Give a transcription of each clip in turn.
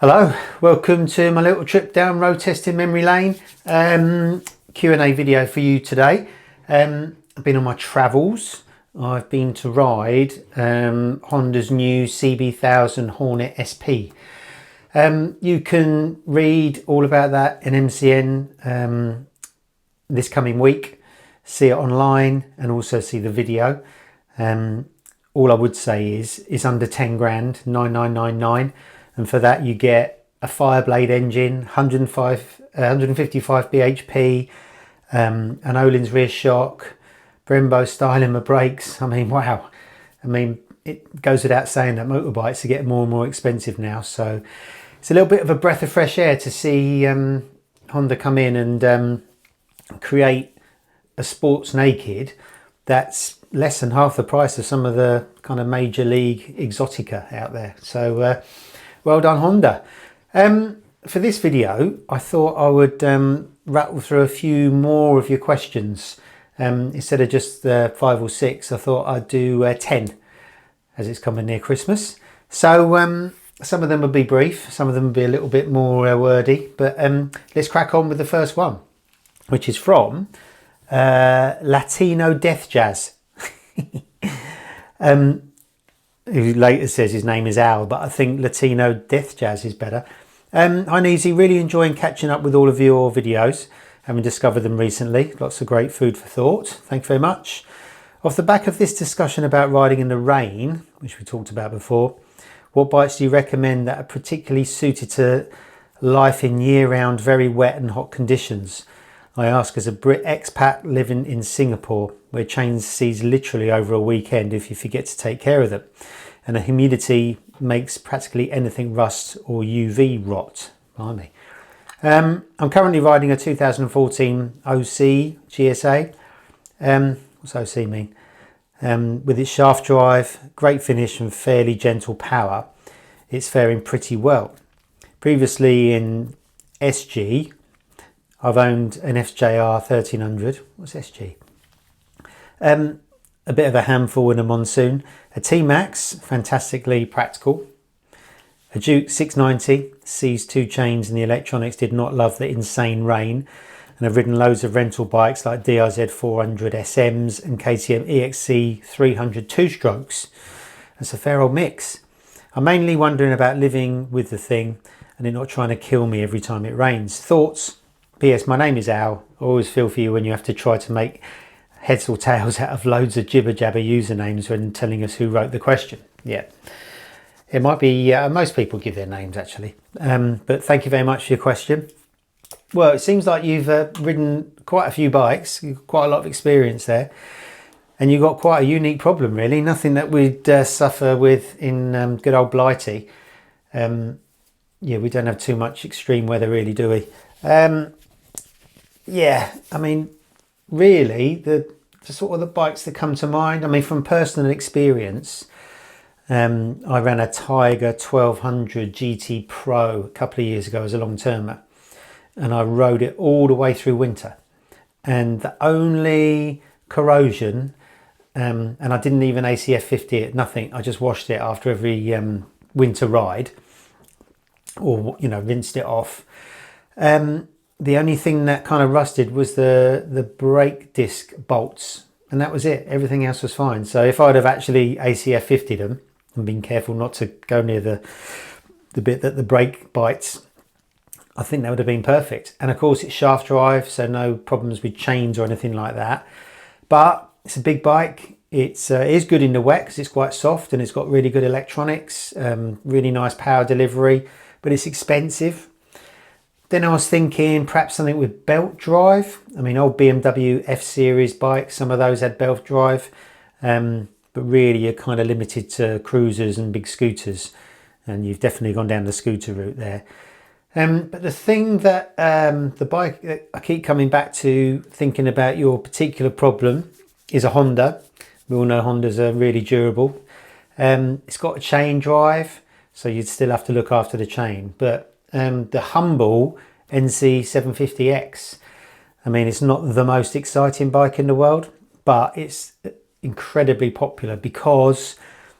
Hello, welcome to my little trip down road testing memory lane. Q&A video for you today. I've been on my travels. I've been to ride Honda's new CB1000 Hornet SP. You can read all about that in MCN this coming week, see it online and also see the video. All I would say is it's under 10 grand, 9999. And for that you get a Fireblade engine, 155 bhp, an Öhlins rear shock, Brembo Stylimer brakes. I mean, wow. I mean, it goes without saying that motorbikes are getting more and more expensive now. So it's a little bit of a breath of fresh air to see Honda come in and create a sports naked that's less than half the price of some of the kind of major league exotica out there. So well done, Honda. For this video, I thought I would rattle through a few more of your questions. Instead of just 5 or 6, I thought I'd do 10 as it's coming near Christmas. So some of them will be brief, some of them will be a little bit more wordy, but let's crack on with the first one, which is from Latino Death Jazz. Who later says his name is Al, but I think Latino Death Jazz is better. Hi Neezy, really enjoying catching up with all of your videos, having discovered them recently. Lots of great food for thought. Thank you very much. Off the back of this discussion about riding in the rain, which we talked about before, what bikes do you recommend that are particularly suited to life in year-round, very wet and hot conditions? I ask as a Brit expat living in Singapore, where change sees literally over a weekend if you forget to take care of them, and the humidity makes practically anything rust or UV rot. Blimey. I'm currently riding a 2014 OC GSA. What's OC mean? With its shaft drive, great finish and fairly gentle power, it's faring pretty well. Previously in SG, I've owned an FJR 1300. What's SG? A bit of a handful in a monsoon. A T-Max, fantastically practical. A Duke 690, sees 2 chains and the electronics did not love the insane rain. And I've ridden loads of rental bikes like DRZ 400 SMs and KTM EXC 300 2-strokes. That's a fair old mix. I'm mainly wondering about living with the thing and it not trying to kill me every time it rains. Thoughts? P.S. My name is Al. I always feel for you when you have to try to make heads or tails out of loads of jibber jabber usernames when telling us who wrote the question. Yeah, it might be, most people give their names actually. But thank you very much for your question. Well, it seems like you've ridden quite a few bikes, you've got quite a lot of experience there. And you've got quite a unique problem really, nothing that we'd suffer with in good old Blighty. Yeah, we don't have too much extreme weather really, do we? Yeah, I mean, really, the sort of the bikes that come to mind, I mean, from personal experience, I ran a Tiger 1200 GT Pro a couple of years ago as a long-termer, and I rode it all the way through winter. And the only corrosion, and I didn't even ACF 50 it, nothing, I just washed it after every winter ride, or, you know, rinsed it off. The only thing that kind of rusted was the brake disc bolts, and that was it. Everything else was fine. So if I'd have actually ACF 50'd them and been careful not to go near the bit that the brake bites, I think that would have been perfect. And of course it's shaft drive, so no problems with chains or anything like that. But it's a big bike. It is good in the wet because it's quite soft and it's got really good electronics, really nice power delivery, but it's expensive. Then I was thinking perhaps something with belt drive. I mean, old BMW F-Series bikes, some of those had belt drive, but really you're kind of limited to cruisers and big scooters, and you've definitely gone down the scooter route there. But the thing that the bike that I keep coming back to thinking about your particular problem is a Honda. We all know Hondas are really durable. It's got a chain drive, so you'd still have to look after the chain, but the humble NC 750X, I mean, it's not the most exciting bike in the world, but it's incredibly popular because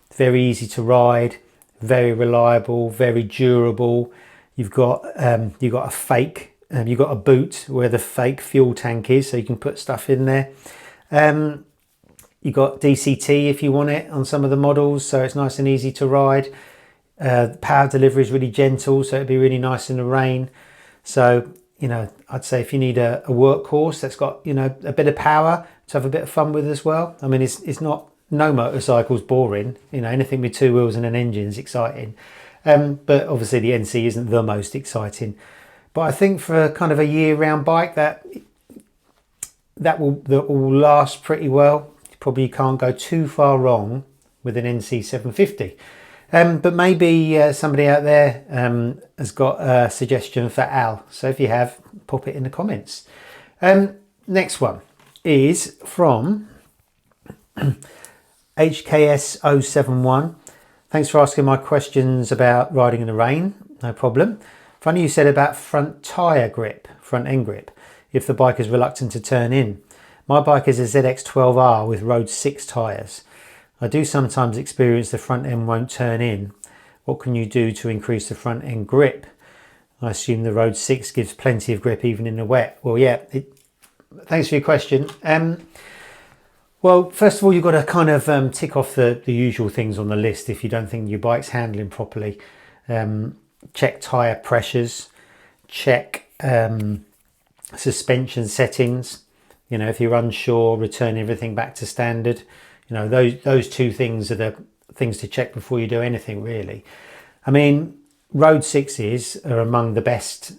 it's very easy to ride, very reliable, very durable, You've got a fake, you've got a boot where the fake fuel tank is, so you can put stuff in there. You've got DCT if you want it on some of the models, so it's nice and easy to ride. Power delivery is really gentle, so it'd be really nice in the rain. So, you know, I'd say if you need a workhorse that's got, you know, a bit of power to have a bit of fun with as well. I mean, it's not, no motorcycle's boring. You know, anything with two wheels and an engine is exciting. But obviously the NC isn't the most exciting. But I think for kind of a year-round bike that will last pretty well. You probably can't go too far wrong with an NC 750. But maybe somebody out there has got a suggestion for Al. So if you have, pop it in the comments. Next one is from HKS071. Thanks for asking my questions about riding in the rain. No problem. Funny you said about front tyre grip, front end grip, if the bike is reluctant to turn in. My bike is a ZX12R with Road 6 tyres. I do sometimes experience the front end won't turn in. What can you do to increase the front end grip? I assume the Road 6 gives plenty of grip even in the wet. Well, yeah, thanks for your question. Well, first of all, you've got to kind of tick off the usual things on the list if you don't think your bike's handling properly. Check tyre pressures, check suspension settings. You know, if you're unsure, return everything back to standard. You know, those two things are the things to check before you do anything, really. I mean, Road 6s are among the best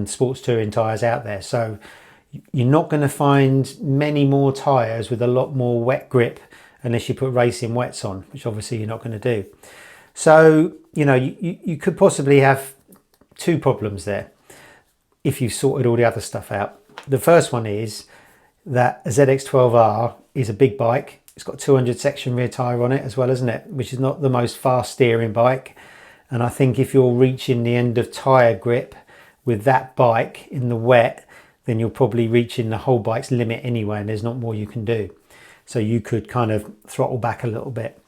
sports touring tyres out there. So you're not going to find many more tyres with a lot more wet grip unless you put racing wets on, which obviously you're not going to do. So, you know, you could possibly have two problems there if you've sorted all the other stuff out. The first one is that a ZX12R is a big bike. It's got 200 section rear tyre on it as well, isn't it? Which is not the most fast steering bike. And I think if you're reaching the end of tyre grip with that bike in the wet, then you're probably reaching the whole bike's limit anyway, and there's not more you can do. So you could kind of throttle back a little bit.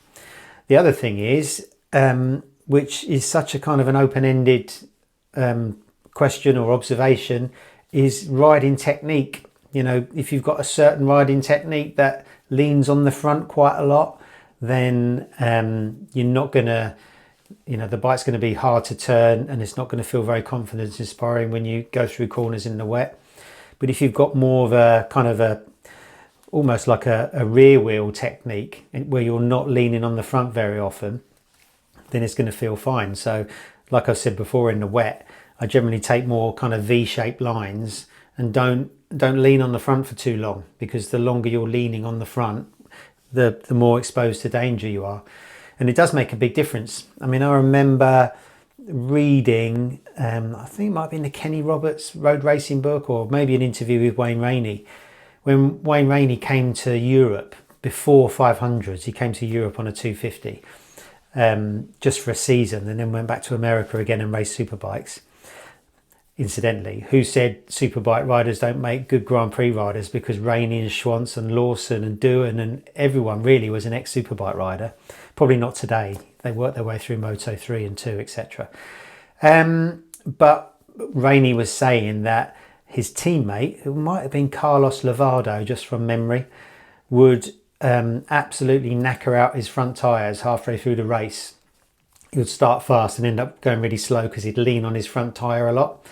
The other thing is, which is such a kind of an open-ended question or observation, is riding technique. You know, if you've got a certain riding technique that leans on the front quite a lot, then you're not going to, you know, the bike's going to be hard to turn and it's not going to feel very confidence inspiring when you go through corners in the wet. But if you've got more of a kind of almost like a rear wheel technique where you're not leaning on the front very often, then it's going to feel fine. So like I said before, in the wet, I generally take more kind of V-shaped lines and don't lean on the front for too long, because the longer you're leaning on the front, the more exposed to danger you are. And it does make a big difference. I mean, I remember reading, I think it might have been the Kenny Roberts road racing book, or maybe an interview with Wayne Rainey. When Wayne Rainey came to Europe before 500s, he came to Europe on a 250 just for a season, and then went back to America again and raced superbikes. Incidentally, who said superbike riders don't make good Grand Prix riders? Because Rainey and Schwantz and Lawson and Doohan and everyone really was an ex-superbike rider. Probably not today. They worked their way through Moto 3 and 2, etc. But Rainey was saying that his teammate, who might have been Carlos Lovardo, just from memory, would absolutely knacker out his front tyres halfway through the race. He would start fast and end up going really slow because he'd lean on his front tyre a lot.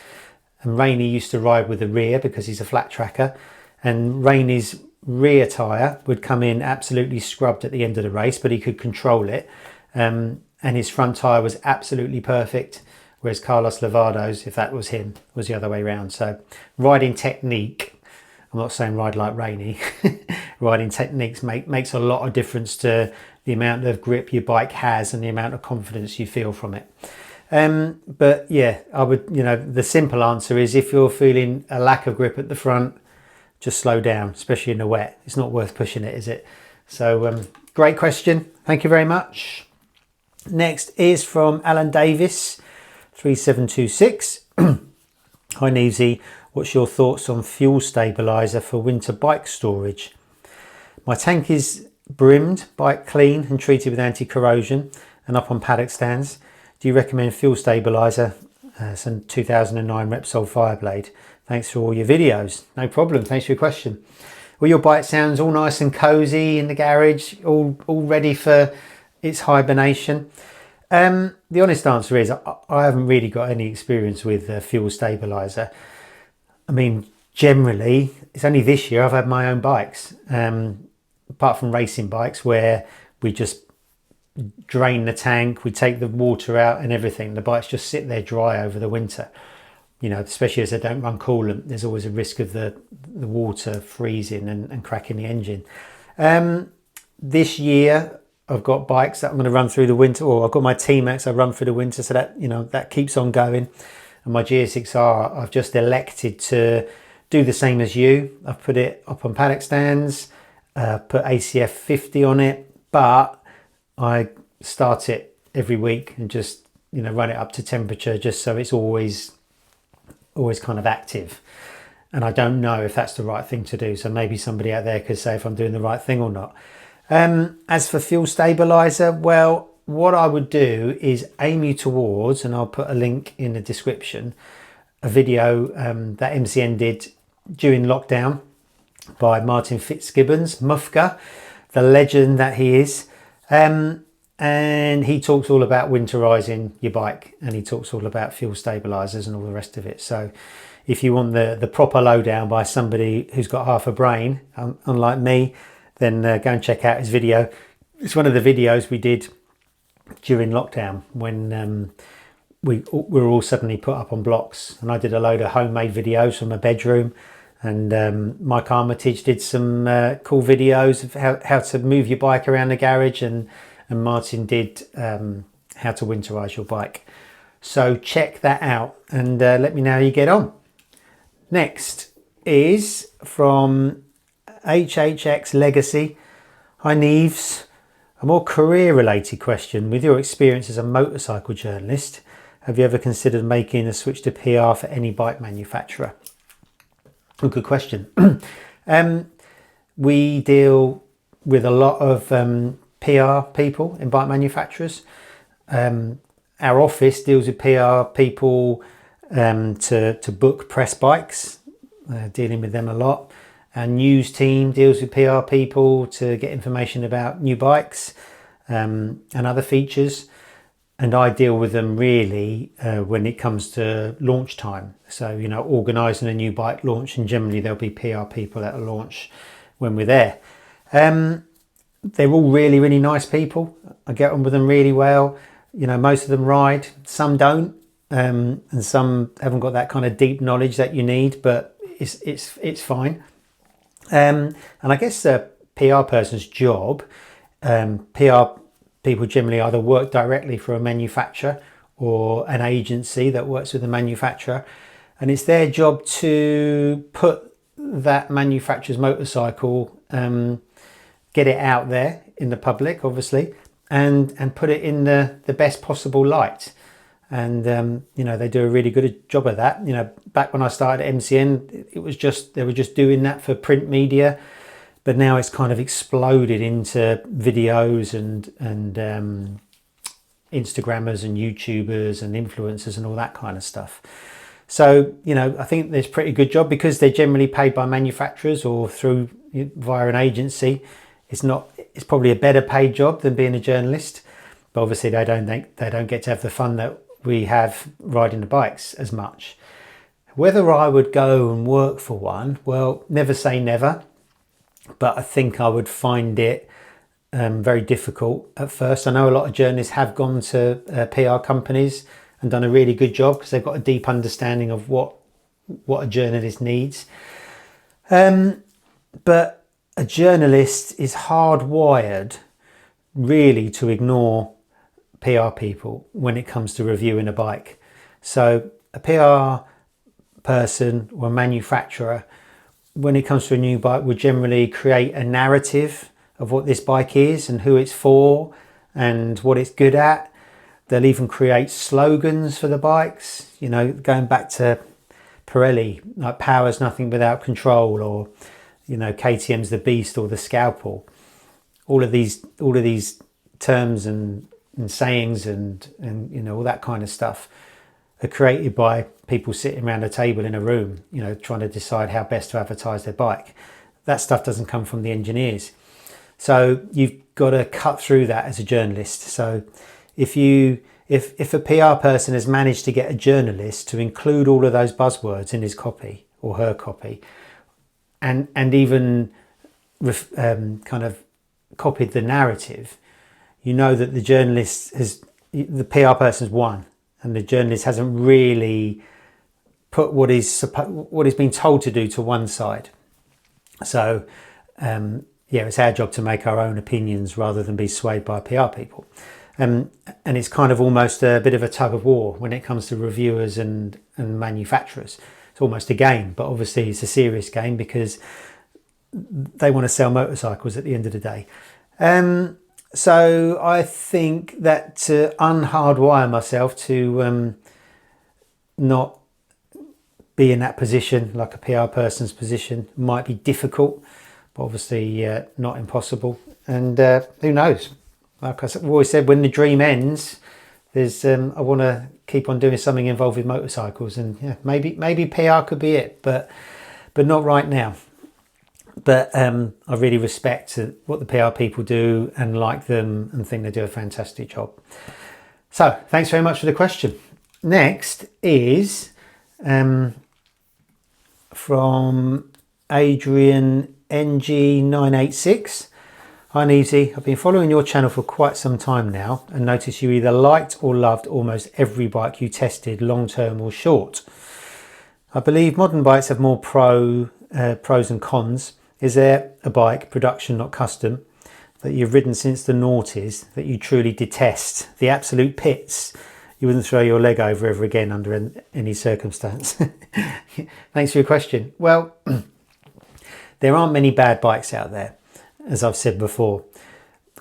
And Rainey used to ride with the rear because he's a flat tracker. And Rainey's rear tyre would come in absolutely scrubbed at the end of the race, but he could control it. And his front tyre was absolutely perfect. Whereas Carlos Lovardo's, if that was him, was the other way around. So riding technique, I'm not saying ride like Rainey, riding techniques makes a lot of difference to the amount of grip your bike has and the amount of confidence you feel from it. But yeah, I would, you know, the simple answer is if you're feeling a lack of grip at the front, just slow down, especially in the wet. It's not worth pushing it, is it? So great question. Thank you very much. Next is from Alan Davis, 3726. Hi Neesy, what's your thoughts on fuel stabiliser for winter bike storage? My tank is brimmed, bike clean and treated with anti-corrosion and up on paddock stands. Do you recommend fuel stabiliser Some 2009 Repsol Fireblade. Thanks for all your videos. No problem. Thanks for your question. Well, your bike sounds all nice and cozy in the garage, all ready for its hibernation. The honest answer is I haven't really got any experience with fuel stabiliser. I mean, generally, it's only this year I've had my own bikes, apart from racing bikes where we just drain the tank, we take the water out and everything. The bikes just sit there dry over the winter. You know, especially as they don't run coolant, there's always a risk of the water freezing and cracking the engine. This year, I've got bikes that I'm going to run through the winter, or I've got my T-Max I run through the winter, so that, you know, that keeps on going. And my GSX-R, I've just elected to do the same as you. I've put it up on paddock stands, put ACF 50 on it, but I start it every week and just, you know, run it up to temperature just so it's always kind of active. And I don't know if that's the right thing to do, so maybe somebody out there could say if I'm doing the right thing or not. As for fuel stabiliser, well, what I would do is aim you towards, and I'll put a link in the description, a video that MCN did during lockdown by Martin Fitzgibbons, Mufka, the legend that he is. And he talks all about winterizing your bike, and he talks all about fuel stabilizers and all the rest of it. So if you want the proper lowdown by somebody who's got half a brain, unlike me, then go and check out his video. It's one of the videos we did during lockdown when we were all suddenly put up on blocks, and I did a load of homemade videos from my bedroom, and Mike Armitage did some cool videos of how to move your bike around the garage, and Martin did how to winterize your bike. So check that out and let me know how you get on. Next is from HHX Legacy. Hi Neves, a more career related question. With your experience as a motorcycle journalist, have you ever considered making a switch to PR for any bike manufacturer? Oh, good question. We deal with a lot of PR people in bike manufacturers. Our office deals with PR people to book press bikes, dealing with them a lot. Our news team deals with PR people to get information about new bikes and other features. And I deal with them really when it comes to launch time. So, you know, organising a new bike launch, and generally there'll be PR people that will launch when we're there. They're all really, really nice people. I get on with them really well. You know, most of them ride, some don't, and some haven't got that kind of deep knowledge that you need, but it's fine. And I guess the PR person's job, PR people generally either work directly for a manufacturer or an agency that works with a manufacturer, and it's their job to put that manufacturer's motorcycle, get it out there in the public, obviously, and put it in the best possible light. And you know, they do a really good job of that. You know, back when I started at MCN, it was just, they were just doing that for print media, but now it's kind of exploded into videos and Instagrammers and YouTubers and influencers and all that kind of stuff. So, you know, I think there's a pretty good job because they're generally paid by manufacturers or through via an agency. It's probably a better paid job than being a journalist, but obviously they don't get to have the fun that we have riding the bikes as much. Whether I would go and work for one, well, never say never, but I think I would find it very difficult at first. I know a lot of journalists have gone to PR companies and done a really good job because they've got a deep understanding of what a journalist needs. But a journalist is hardwired really to ignore PR people when it comes to reviewing a bike. So a PR person or manufacturer, when it comes to a new bike, would generally create a narrative of what this bike is and who it's for and what it's good at. They'll even create slogans for the bikes, you know, going back to Pirelli, like power's nothing without control, or, you know, KTM's the beast or the scalpel. All of these terms and sayings and you know, all that kind of stuff are created by people sitting around a table in a room, you know, trying to decide how best to advertise their bike. That stuff doesn't come from the engineers. So you've got to cut through that as a journalist. So if a PR person has managed to get a journalist to include all of those buzzwords in his copy or her copy, and even kind of copied the narrative, you know that the PR person's won, and the journalist hasn't really put what he's been told to do to one side. So yeah, it's our job to make our own opinions rather than be swayed by PR people. And it's kind of almost a bit of a tug of war when it comes to reviewers and manufacturers. It's almost a game, but obviously it's a serious game because they want to sell motorcycles at the end of the day. So I think that to unhardwire myself to not be in that position, like a PR person's position, might be difficult, but obviously not impossible. And who knows? Like I've always said, when the dream ends, there's I want to keep on doing something involved with motorcycles, and yeah, maybe PR could be it, but not right now. But I really respect what the PR people do and like them and think they do a fantastic job. So thanks very much for the question. Next is from Adrian NG986. Hi Neezy, I've been following your channel for quite some time now and noticed you either liked or loved almost every bike you tested, long term or short. I believe modern bikes have more pros and cons. Is there a bike, production not custom, that you've ridden since the noughties that you truly detest? The absolute pits you wouldn't throw your leg over ever again under any circumstance. Thanks for your question. Well, there aren't many bad bikes out there, as I've said before.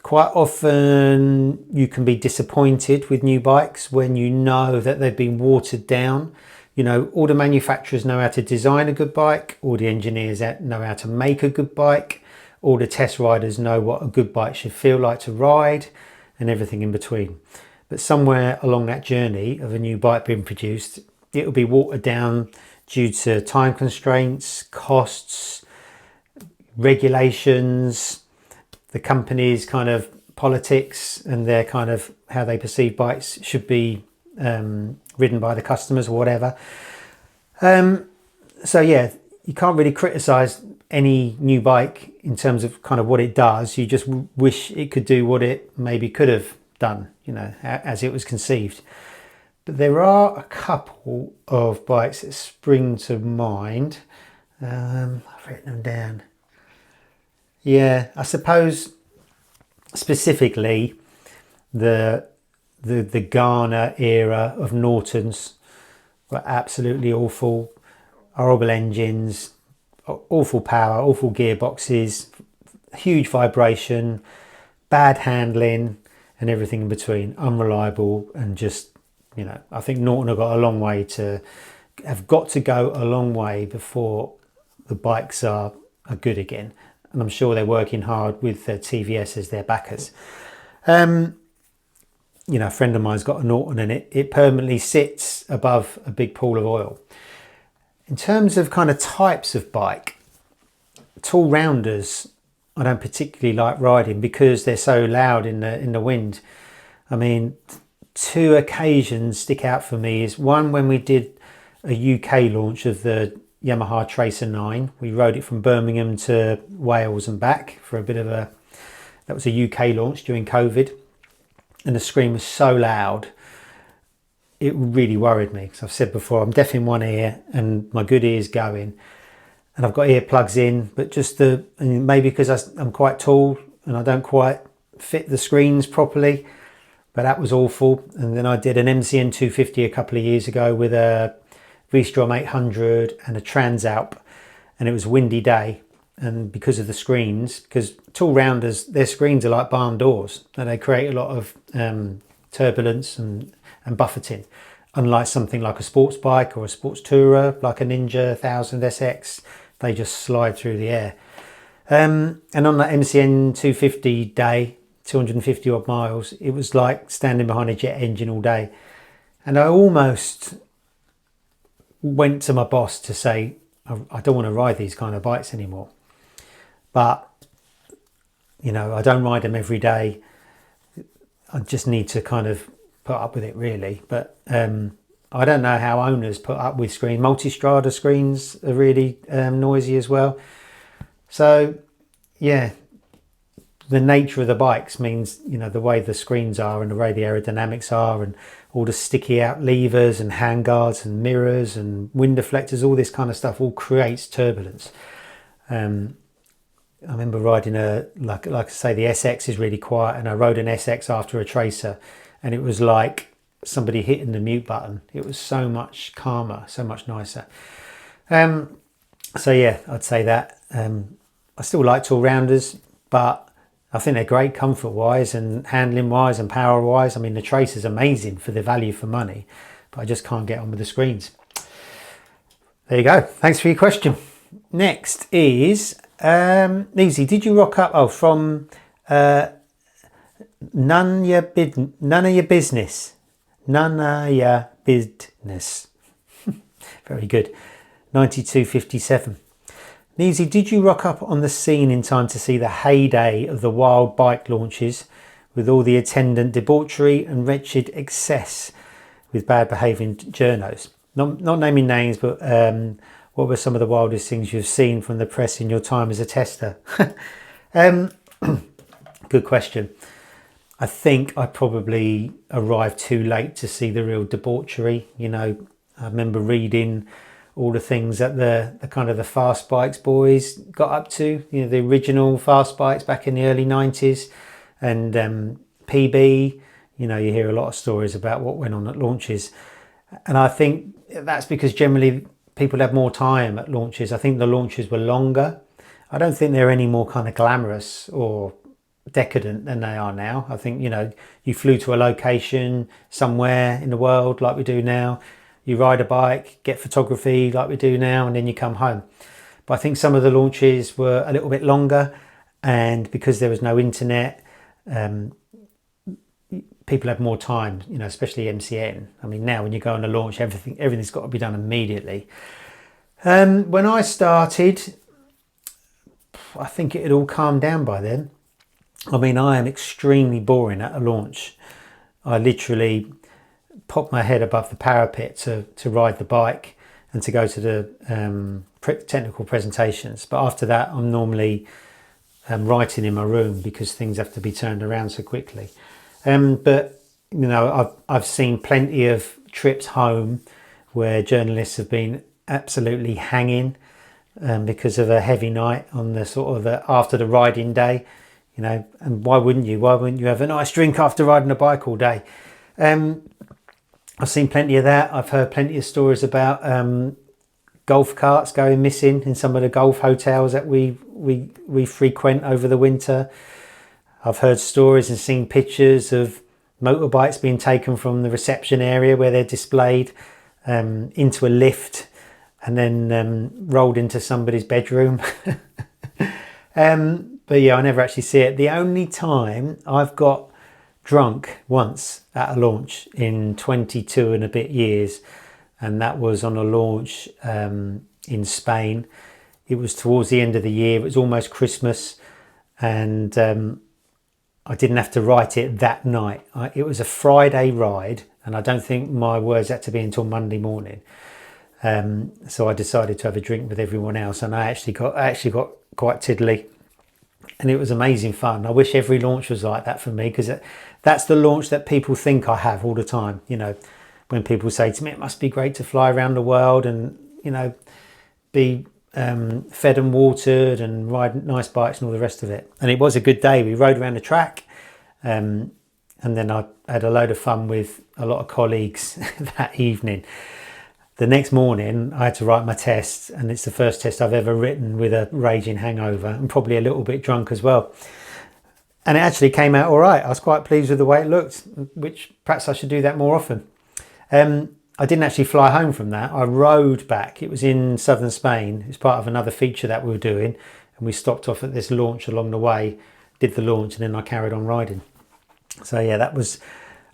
Quite often you can be disappointed with new bikes when you know that they've been watered down. You know, all the manufacturers know how to design a good bike, all the engineers know how to make a good bike, all the test riders know what a good bike should feel like to ride, and everything in between. But somewhere along that journey of a new bike being produced, it will be watered down due to time constraints, costs, regulations, the company's kind of politics and their kind of how they perceive bikes should be ridden by the customers or whatever. So yeah, you can't really criticize any new bike in terms of kind of what it does. You just wish it could do what it maybe could have done, you know, as it was conceived. But there are a couple of bikes that spring to mind. I've written them down. Yeah, I suppose specifically the Garner era of Nortons were absolutely awful. Horrible engines, awful power, awful gearboxes, huge vibration, bad handling and everything in between, unreliable, and just, you know, I think Norton have got to go a long way before the bikes are good again. And I'm sure they're working hard with TVS as their backers. You know, a friend of mine's got a Norton and it permanently sits above a big pool of oil. In terms of kind of types of bike, tall rounders I don't particularly like riding because they're so loud in the wind. I mean, two occasions stick out for me. Is one when we did a UK launch of the Yamaha Tracer 9. We rode it from Birmingham to Wales and back for a bit of that was a UK launch during COVID. And the screen was so loud, it really worried me. Because I've said before, I'm deaf in one ear and my good ear's going. And I've got earplugs in, but and maybe because I'm quite tall and I don't quite fit the screens properly, but that was awful. And then I did an MCN 250 a couple of years ago with a V-Strom 800 and a Transalp, and it was a windy day. And because of the screens, because tall rounders, their screens are like barn doors, and they create a lot of turbulence and buffeting. Unlike something like a sports bike or a sports tourer, like a Ninja 1000 SX, they just slide through the air. And on that MCN 250 day, 250 odd miles, it was like standing behind a jet engine all day. And I almost went to my boss to say, I don't want to ride these kind of bikes anymore. But, you know, I don't ride them every day. I just need to kind of put up with it, really. But I don't know how owners put up with screens. Multi-strada screens are really noisy as well. So, yeah, the nature of the bikes means, you know, the way the screens are and the way the aerodynamics are and all the sticky out levers and handguards and mirrors and wind deflectors, all this kind of stuff all creates turbulence. I remember riding like I say, the SX is really quiet, and I rode an SX after a Tracer, and it was like somebody hitting the mute button. It was so much calmer, so much nicer. So yeah, I'd say that. I still like all-rounders, but I think they're great comfort-wise and handling-wise and power-wise. I mean, the Tracer's amazing for the value for money, but I just can't get on with the screens. There you go. Thanks for your question. Next is easy. Did you rock up? Oh, from none of your business. None of your business. Very good. 9257. Neasy, did you rock up on the scene in time to see the heyday of the wild bike launches with all the attendant debauchery and wretched excess with bad behaving journos? Not naming names, but what were some of the wildest things you've seen from the press in your time as a tester? Good question. I think I probably arrived too late to see the real debauchery. You know, I remember reading all the things that the kind of the fast bikes boys got up to, you know, the original fast bikes back in the early 90s, and PB, you know, you hear a lot of stories about what went on at launches. And I think that's because generally people had more time at launches. I think the launches were longer. I don't think they're any more kind of glamorous or decadent than they are now. I think, you know, you flew to a location somewhere in the world like we do now. You ride a bike, get photography like we do now, and then you come home. But I think some of the launches were a little bit longer, and because there was no internet, people had more time, you know, especially MCN. I mean, now when you go on a launch, everything's got to be done immediately. When I started, I think it had all calmed down by then. I mean, I am extremely boring at a launch. I literally pop my head above the parapet to ride the bike and to go to the technical presentations. But after that, I'm normally writing in my room because things have to be turned around so quickly. But, you know, I've seen plenty of trips home where journalists have been absolutely hanging because of a heavy night on the sort of after the riding day, you know. And why wouldn't you? Why wouldn't you have a nice drink after riding a bike all day? I've seen plenty of that. I've heard plenty of stories about golf carts going missing in some of the golf hotels that we frequent over the winter. I've heard stories and seen pictures of motorbikes being taken from the reception area where they're displayed into a lift and then rolled into somebody's bedroom. But yeah, I never actually see it. The only time I've got drunk once at a launch in 22 and a bit years, and that was on a launch in Spain. It was towards the end of the year. It was almost Christmas, and I didn't have to write it that night. It was a Friday ride, and I don't think my words had to be until Monday morning. So I decided to have a drink with everyone else, and I actually got quite tiddly, and it was amazing fun. I wish every launch was like that for me, because that's the launch that people think I have all the time. You know, when people say to me, it must be great to fly around the world and, you know, be fed and watered and ride nice bikes and all the rest of it. And it was a good day. We rode around the track, and then I had a load of fun with a lot of colleagues that evening. The next morning I had to write my test, and it's the first test I've ever written with a raging hangover and probably a little bit drunk as well. And it actually came out all right. I was quite pleased with the way it looked, which perhaps I should do that more often. I didn't actually fly home from that. I rode back. It was in southern Spain. It was part of another feature that we were doing, and we stopped off at this launch along the way, did the launch, and then I carried on riding. So yeah,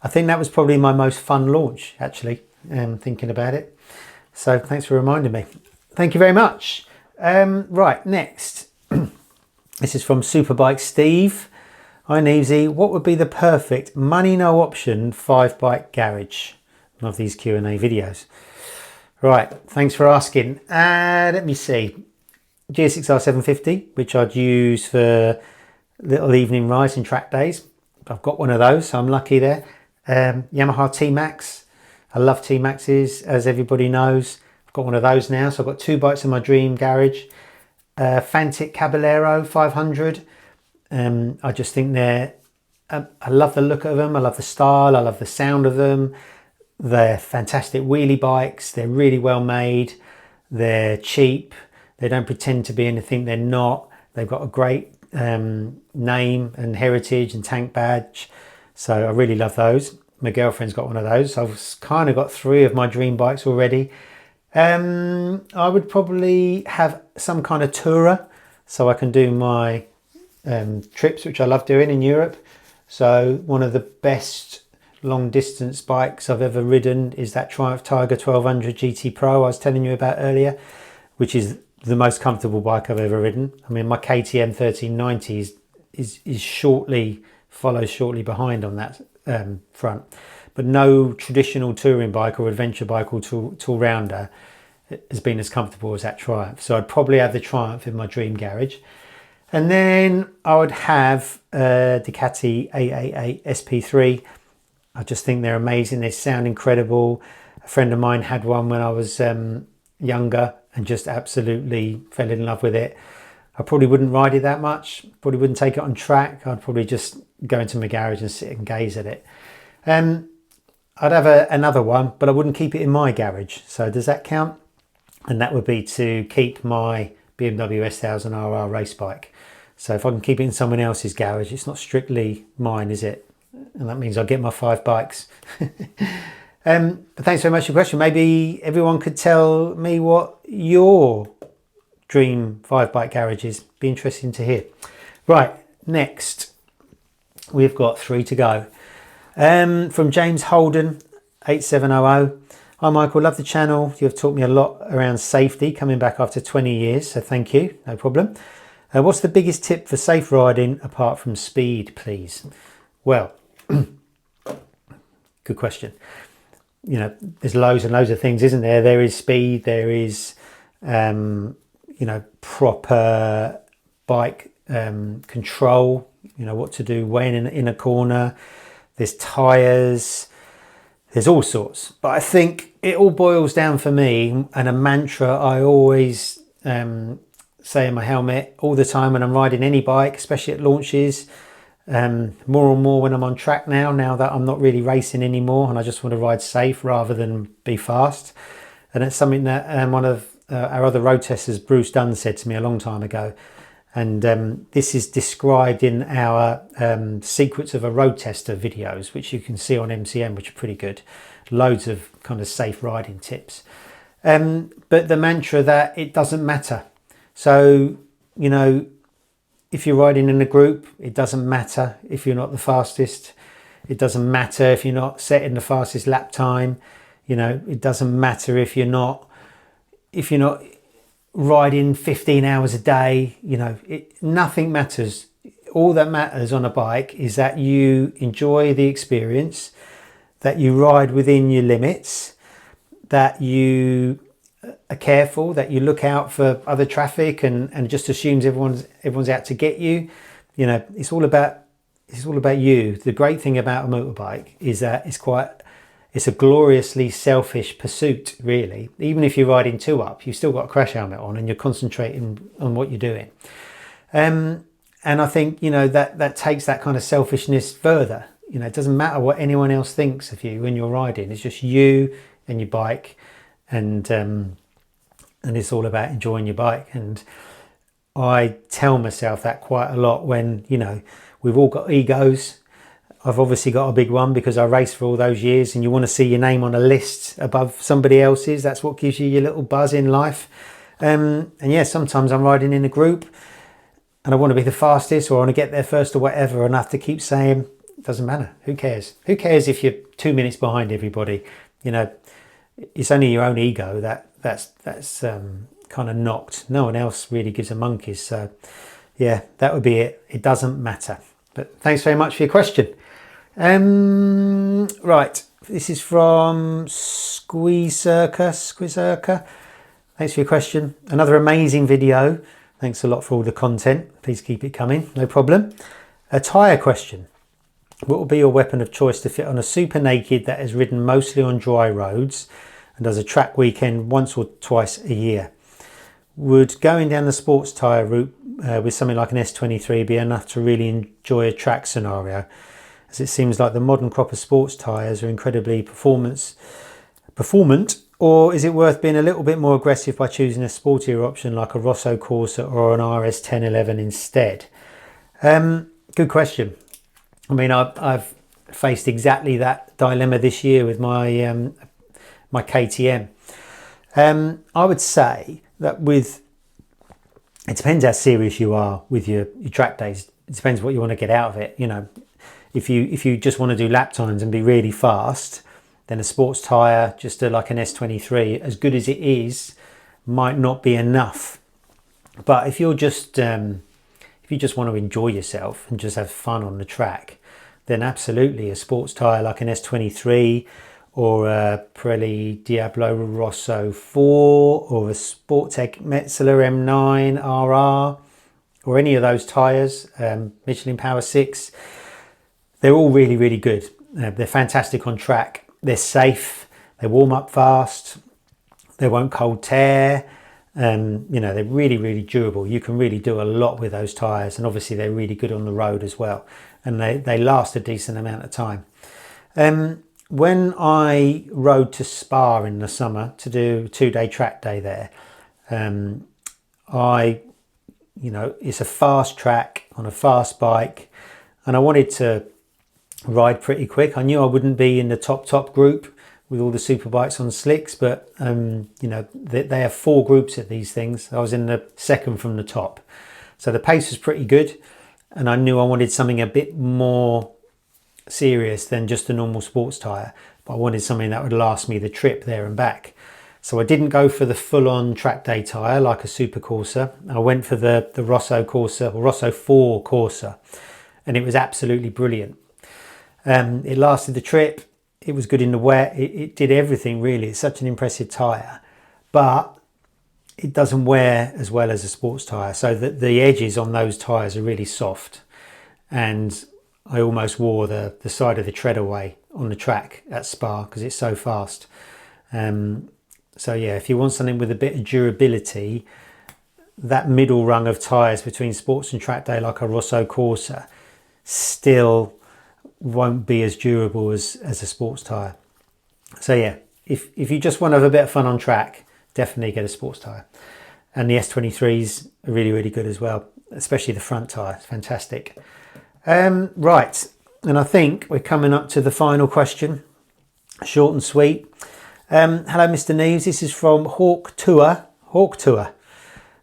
I think that was probably my most fun launch, actually, thinking about it. So thanks for reminding me. Thank you very much. Right, next. This is from Superbike Steve. Hi Nevesy, what would be the perfect money no option 5-bike garage? Love these Q&A videos. Right, thanks for asking. Let me see. GSX-R 750, which I'd use for little evening rides and track days. I've got one of those, so I'm lucky there. Yamaha T-Max. I love T-Maxes, as everybody knows. I've got one of those now, so I've got 2 bikes in my dream garage. Fantic Caballero 500. I just think they're... I love the look of them. I love the style. I love the sound of them. They're fantastic wheelie bikes. They're really well made. They're cheap. They don't pretend to be anything they're not. They've got a great name and heritage and tank badge. So I really love those. My girlfriend's got one of those. So I've kind of got 3 of my dream bikes already. I would probably have some kind of tourer so I can do my trips, which I love doing in Europe. So one of the best long distance bikes I've ever ridden is that Triumph Tiger 1200 GT Pro I was telling you about earlier, which is the most comfortable bike I've ever ridden. I mean, my KTM 1390 follows shortly behind on that front, but no traditional touring bike or adventure bike or tool rounder has been as comfortable as that Triumph. So I'd probably have the Triumph in my dream garage. And then I would have Ducati AAA SP3. I just think they're amazing. They sound incredible. A friend of mine had one when I was younger and just absolutely fell in love with it. I probably wouldn't ride it that much. Probably wouldn't take it on track. I'd probably just go into my garage and sit and gaze at it. I'd have another one, but I wouldn't keep it in my garage. So does that count? And that would be to keep my BMW S1000RR race bike. So if I can keep it in someone else's garage, it's not strictly mine, is it? And that means I'll get my 5 bikes. But thanks very much for your question. Maybe everyone could tell me what your dream 5-bike garage is. Be interesting to hear. Right, next we've got 3 to go. From James Holden 8700. Hi Michael, love the channel. You've taught me a lot around safety coming back after 20 years, so thank you, no problem. What's the biggest tip for safe riding apart from speed, please? Well, good question. You know, there's loads and loads of things, isn't there? There is speed, there is, you know, proper bike control, you know, what to do when in a corner. There's tyres, there's all sorts. But I think it all boils down for me, and a mantra I always say in my helmet all the time when I'm riding any bike, especially at launches, more and more when I'm on track now that I'm not really racing anymore and I just want to ride safe rather than be fast. And it's something that one of our other road testers, Bruce Dunn, said to me a long time ago. And this is described in our Secrets of a Road Tester videos, which you can see on MCM, which are pretty good. Loads of kind of safe riding tips. But the mantra that it doesn't matter. So, you know, if you're riding in a group, it doesn't matter if you're not the fastest. It doesn't matter if you're not setting the fastest lap time. You know, it doesn't matter if you're not riding 15 hours a day. You know, nothing matters. All that matters on a bike is that you enjoy the experience, that you ride within your limits, that you are careful, that you look out for other traffic and just assumes everyone's out to get you. You know, it's all about you. The great thing about a motorbike is that it's a gloriously selfish pursuit, really. Even if you're riding 2 up, you've still got a crash helmet on and you're concentrating on what you're doing. And I think, you know, that takes that kind of selfishness further. You know, it doesn't matter what anyone else thinks of you when you're riding. It's just you and your bike, and it's all about enjoying your bike. And I tell myself that quite a lot when, you know, we've all got egos. I've obviously got a big one because I raced for all those years, and you want to see your name on a list above somebody else's. That's what gives you your little buzz in life. And yeah, sometimes I'm riding in a group and I want to be the fastest, or I want to get there first or whatever, and I have to keep saying, it doesn't matter. Who cares? Who cares if you're 2 minutes behind everybody? You know, it's only your own ego that's kind of knocked. No one else really gives a monkey's. So yeah, that would be it. It doesn't matter. But thanks very much for your question. Right, this is from Squeezerka. Thanks for your question. Another amazing video. Thanks a lot for all the content. Please keep it coming, no problem. A tyre question. What will be your weapon of choice to fit on a super naked that is ridden mostly on dry roads and does a track weekend once or twice a year? Would going down the sports tyre route with something like an S23 be enough to really enjoy a track scenario? As it seems like the modern crop of sports tyres are incredibly performant, or is it worth being a little bit more aggressive by choosing a sportier option like a Rosso Corsa or an RS 1011 instead? Good question. I mean, I've faced exactly that dilemma this year with my my KTM. I would say that it depends how serious you are with your track days. It depends what you want to get out of it. You know, if you just want to do lap times and be really fast, then a sports tyre, just like an S23, as good as it is, might not be enough. But if you just want to enjoy yourself and just have fun on the track, then absolutely a sports tyre like an S23 or a Pirelli Diablo Rosso 4 or a Sportec Metzeler M9 RR or any of those tyres, Michelin Power 6, they're all really, really good. They're fantastic on track. They're safe. They warm up fast. They won't cold tear. You know, they're really, really durable. You can really do a lot with those tyres, and obviously they're really good on the road as well. And they last a decent amount of time. When I rode to Spa in the summer to do a 2-day track day there, it's a fast track on a fast bike, and I wanted to ride pretty quick. I knew I wouldn't be in the top group with all the super bikes on slicks, but they have 4 groups at these things. I was in the second from the top, so the pace was pretty good, and I knew I wanted something a bit more serious than just a normal sports tyre, but I wanted something that would last me the trip there and back. So I didn't go for the full-on track day tyre like a Super Corsa. I went for the Rosso Corsa or Rosso 4 Corsa, and it was absolutely brilliant. It lasted the trip. It was good in the wet. It did everything really. It's such an impressive tyre, but it doesn't wear as well as a sports tyre. So the edges on those tyres are really soft, and I almost wore the side of the tread away on the track at Spa because it's so fast. So yeah, if you want something with a bit of durability, that middle rung of tyres between sports and track day like a Rosso Corsa still won't be as durable as a sports tyre. So yeah, if you just want to have a bit of fun on track, definitely get a sports tyre. And the S23s are really, really good as well, especially the front tyre. It's fantastic. Right, and I think we're coming up to the final question. Short and sweet. Hello, Mr. Neves. This is from Hawk Tour. I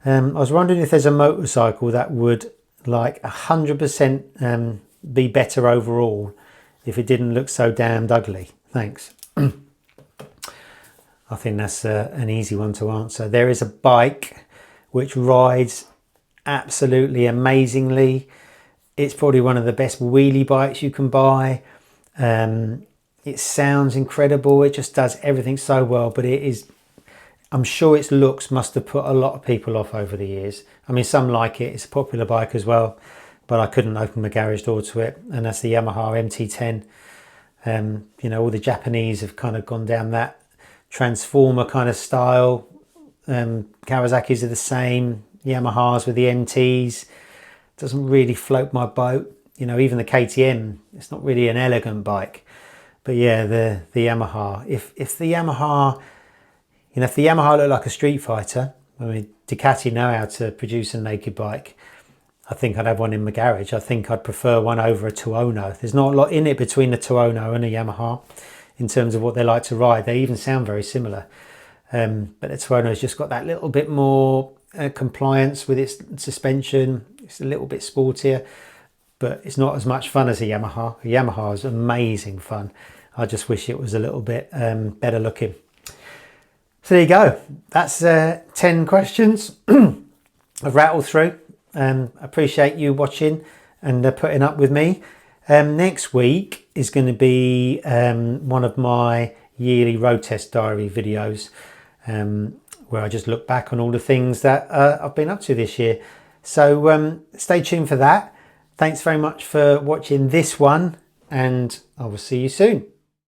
was wondering if there's a motorcycle that would like 100% be better overall if it didn't look so damned ugly. Thanks. I think that's an easy one to answer. There is a bike which rides absolutely amazingly. It's probably one of the best wheelie bikes you can buy. It sounds incredible. It just does everything so well, but I'm sure its looks must have put a lot of people off over the years. I mean, some like it. It's a popular bike as well, but I couldn't open my garage door to it. And that's the Yamaha MT-10. All the Japanese have kind of gone down that transformer kind of style. Kawasaki's are the same. Yamahas with the MTs. Doesn't really float my boat. Even the KTM, it's not really an elegant bike. But yeah, the Yamaha. If the Yamaha, if the Yamaha looked like a street fighter, I mean, Ducati know how to produce a naked bike. I think I'd have one in my garage. I think I'd prefer one over a Tuono. There's not a lot in it between the Tuono and a Yamaha in terms of what they like to ride. They even sound very similar. But the Tuono's just got that little bit more compliance with its suspension. It's a little bit sportier, but it's not as much fun as a Yamaha. A Yamaha is amazing fun. I just wish it was a little bit better looking. So there you go. That's 10 questions I've rattled through. Appreciate you watching and putting up with me. Next week is going to be one of my yearly road test diary videos, where I just look back on all the things that I've been up to this year. So stay tuned for that. Thanks very much for watching this one, and I will see you soon.